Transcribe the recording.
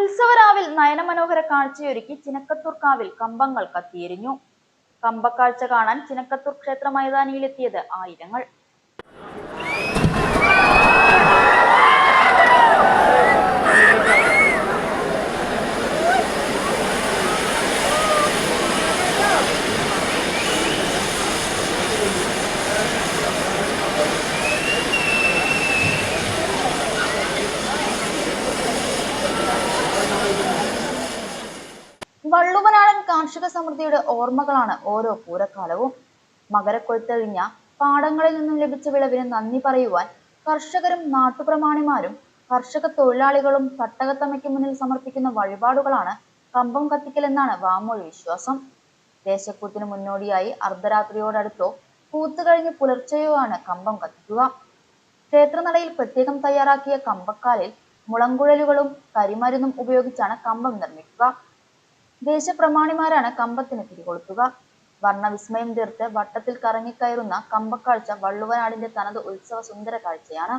ഉത്സവരാവിൽ നയനമനോഹര കാഴ്ചയൊരുക്കി ചിനക്കത്തൂർ കാവിൽ കമ്പങ്ങൾ കത്തിയെരിഞ്ഞു. കമ്പക്കാഴ്ച കാണാൻ ചിനക്കത്തൂർ ക്ഷേത്ര മൈതാനിയിലെത്തിയത് ആയിരങ്ങൾ. വള്ളുവനാടൻ കാർഷിക സമൃദ്ധിയുടെ ഓർമ്മകളാണ് ഓരോ പൂരക്കാലവും. മകരക്കൊയ്ത്തെഴിഞ്ഞ പാടങ്ങളിൽ നിന്നും ലഭിച്ച വിളവിന് നന്ദി പറയുവാൻ കർഷകരും നാട്ടുപ്രമാണിമാരും കർഷക തൊഴിലാളികളും തട്ടകത്തമ്മയ്ക്ക് മുന്നിൽ സമർപ്പിക്കുന്ന വഴിപാടുകളാണ് കമ്പം കത്തിക്കൽ എന്നാണ് വാമൊഴി വിശ്വാസം. ദേശക്കൂത്തിന് മുന്നോടിയായി അർദ്ധരാത്രിയോടടുത്തോ കൂത്തുകഴിഞ്ഞ് പുലർച്ചെയോ ആണ് കമ്പം കത്തിക്കുക. ക്ഷേത്രനടയിൽ പ്രത്യേകം തയ്യാറാക്കിയ കമ്പക്കാലിൽ മുളങ്കുഴലുകളും കരിമരുന്നും ഉപയോഗിച്ചാണ് കമ്പം നിർമ്മിക്കുക. ദേശപ്രമാണിമാരാണ് കമ്പത്തിന് തിരികൊളുത്തുക. വർണ്ണവിസ്മയം തീർത്ത് വട്ടത്തിൽ കറങ്ങിക്കയറുന്ന കമ്പക്കാഴ്ച വള്ളുവനാടിന്റെ തനത് ഉത്സവ സുന്ദര കാഴ്ചയാണ്.